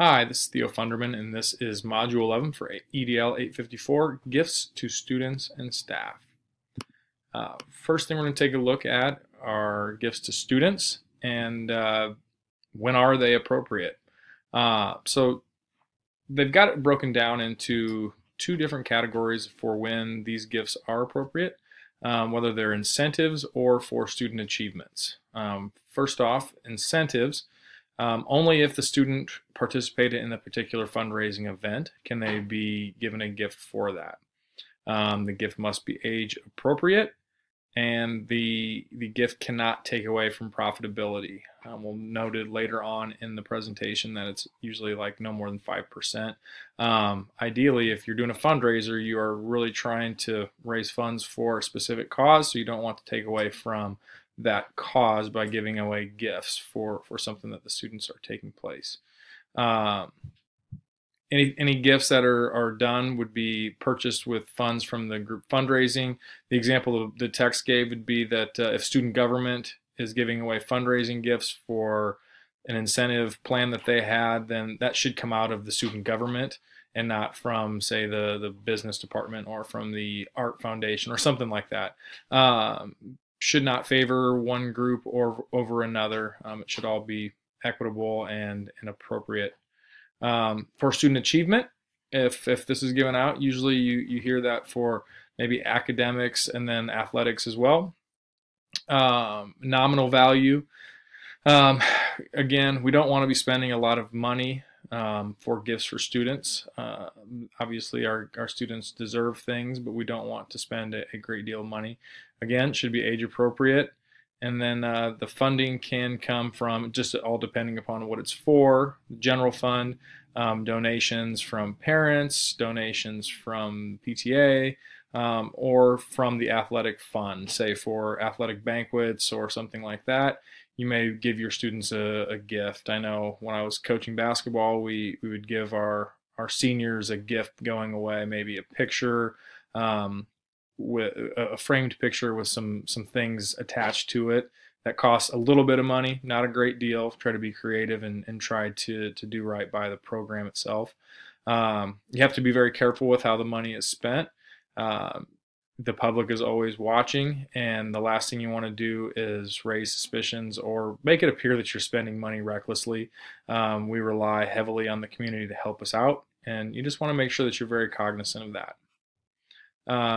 Hi, this is Theo Funderman, and this is Module 11 for EDL 854, Gifts to Students and Staff. First thing we're going to take a look at are gifts to students, and when are they appropriate? So they've got it broken down into two different categories for when these gifts are appropriate, whether they're incentives or for student achievements. First off, incentives. Only if the student participated in a particular fundraising event can they be given a gift for that. The gift must be age appropriate, and the gift cannot take away from profitability. We'll note it later on in the presentation that it's usually like no more than 5%. Ideally, if you're doing a fundraiser, you are really trying to raise funds for a specific cause, so you don't want to take away from that cause by giving away gifts for something that the students are taking place. Any gifts that are done would be purchased with funds from the group fundraising. The example the text gave would be that if student government is giving away fundraising gifts for an incentive plan that they had, then that should come out of the student government and not from, say, the business department or from the art foundation or something like that. Should not favor one group or over another. It should all be equitable and appropriate. For student achievement, if this is given out, usually you hear that for maybe academics and then athletics as well. Nominal value. Again, we don't want to be spending a lot of money for gifts for students. Obviously, our students deserve things, but we don't want to spend a great deal of money. Again, it should be age appropriate. And then the funding can come from, just all depending upon what it's for, the general fund, donations from parents, donations from PTA, or from the athletic fund, say for athletic banquets or something like that. You may give your students a gift. I know when I was coaching basketball, we would give our seniors a gift going away, maybe a picture, with a framed picture with some things attached to it that costs a little bit of money, not a great deal. Try to be creative and try to do right by the program itself. You have to be very careful with how the money is spent. The public is always watching, and the last thing you want to do is raise suspicions or make it appear that you're spending money recklessly. We rely heavily on the community to help us out, and you just want to make sure that you're very cognizant of that.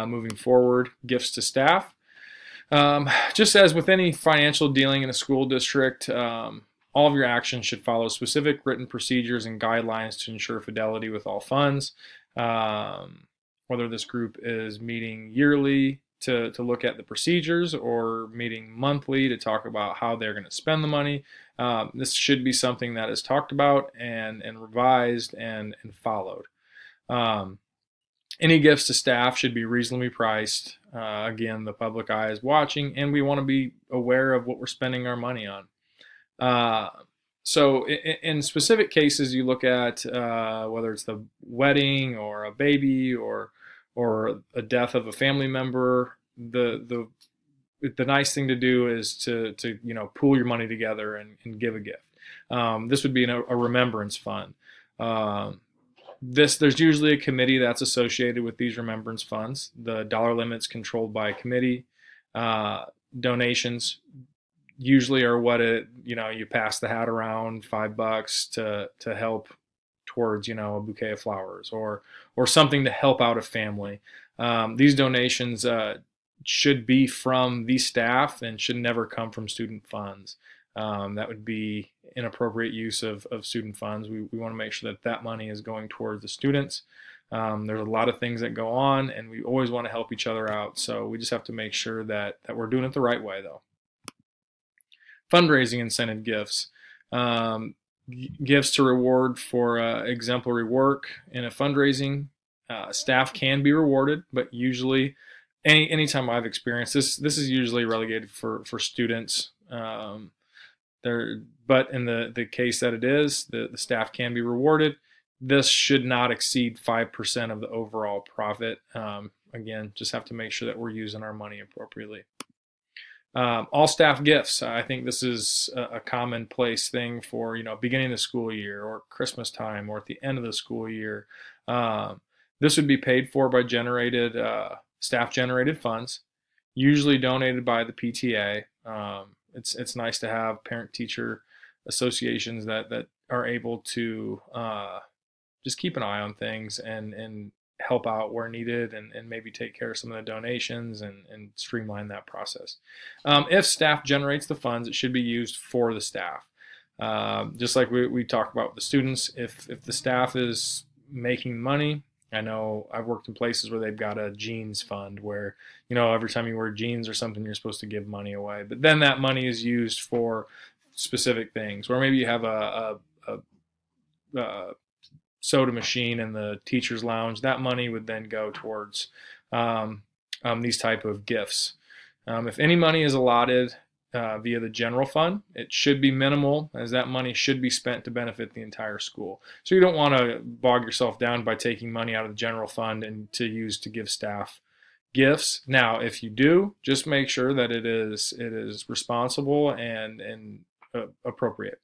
Moving forward, gifts to staff. Just as with any financial dealing in a school district, all of your actions should follow specific written procedures and guidelines to ensure fidelity with all funds. Whether this group is meeting yearly to look at the procedures or meeting monthly to talk about how they're going to spend the money, this should be something that is talked about and revised and followed. Any gifts to staff should be reasonably priced. Again, the public eye is watching, and we want to be aware of what we're spending our money on. So in specific cases, you look at whether it's the wedding or a baby or a death of a family member. The nice thing to do is to pool your money together and give a gift. This would be a remembrance fund. There's usually a committee that's associated with these remembrance funds. The dollar limit's controlled by a committee. Donations usually are what you pass the hat around, $5 to help towards a bouquet of flowers or something to help out a family. These donations should be from the staff and should never come from student funds. That would be inappropriate use of student funds. We want to make sure that money is going towards the students. There's a lot of things that go on, and we always want to help each other out. So we just have to make sure that we're doing it the right way, though. Fundraising incentive gifts. Gifts to reward for exemplary work in a fundraising. Staff can be rewarded, but usually, anytime I've experienced this is usually relegated for students. But in the case that it is, the staff can be rewarded. This should not exceed 5% of the overall profit. Again, just have to make sure that we're using our money appropriately. All staff gifts. I think this is a commonplace thing for, beginning of the school year or Christmas time or at the end of the school year. This would be paid for by staff generated funds, usually donated by the PTA. It's nice to have parent teacher associations that are able to just keep an eye on things and help out where needed and maybe take care of some of the donations and streamline that process. If staff generates the funds, it should be used for the staff. Just like we talked about with the students, if the staff is making money, I know I've worked in places where they've got a jeans fund where, every time you wear jeans or something, you're supposed to give money away. But then that money is used for specific things, where maybe you have a soda machine in the teacher's lounge. That money would then go towards these type of gifts. If any money is allotted via the general fund, it should be minimal, as that money should be spent to benefit the entire school. So you don't want to bog yourself down by taking money out of the general fund and to use to give staff gifts. Now, if you do, just make sure that it is responsible and appropriate.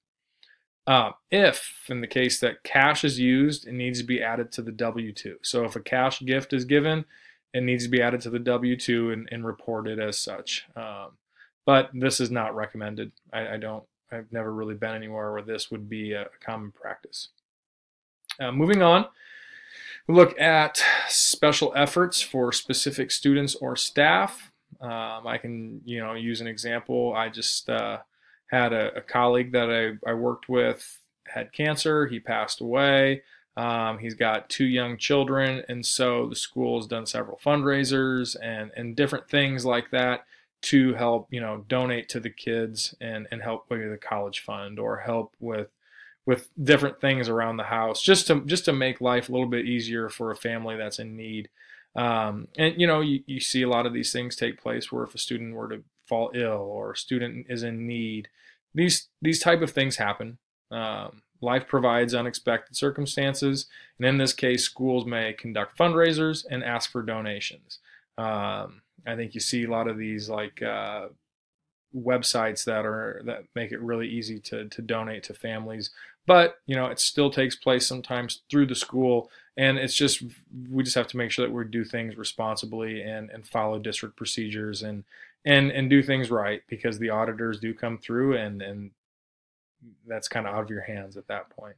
If, in the case that cash is used, it needs to be added to the W-2. So if a cash gift is given, it needs to be added to the W-2 and reported as such. But this is not recommended. I've never really been anywhere where this would be a common practice. Moving on, we look at special efforts for specific students or staff. I can, use an example. I just had a colleague that I worked with had cancer. He passed away. He's got 2 young children, and so the school has done several fundraisers and different things like that to help, donate to the kids and help maybe the college fund or help with different things around the house, just to make life a little bit easier for a family that's in need. And you see a lot of these things take place where if a student were to fall ill or a student is in need, these type of things happen. Life provides unexpected circumstances, and in this case, schools may conduct fundraisers and ask for donations. I think you see a lot of these like websites that make it really easy to donate to families, but it still takes place sometimes through the school, and we just have to make sure that we do things responsibly and follow district procedures and do things right, because the auditors do come through and that's kind of out of your hands at that point.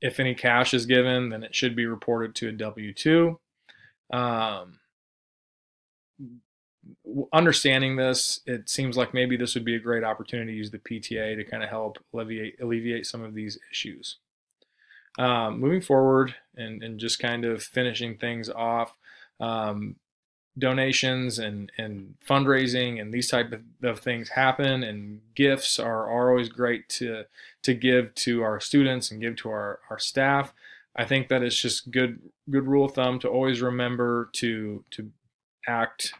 If any cash is given, then it should be reported to a W-2. Understanding this, it seems like maybe this would be a great opportunity to use the PTA to kind of help alleviate some of these issues. Moving forward and just kind of finishing things off, donations and fundraising and these type of things happen, and gifts are always great to give to our students and give to our staff. I think that it's just good rule of thumb to always remember to act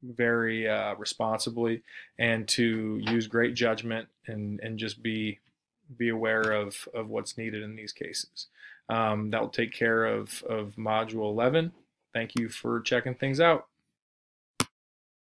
very responsibly and to use great judgment and just be aware of what's needed in these cases. That will take care of Module 11. Thank you for checking things out.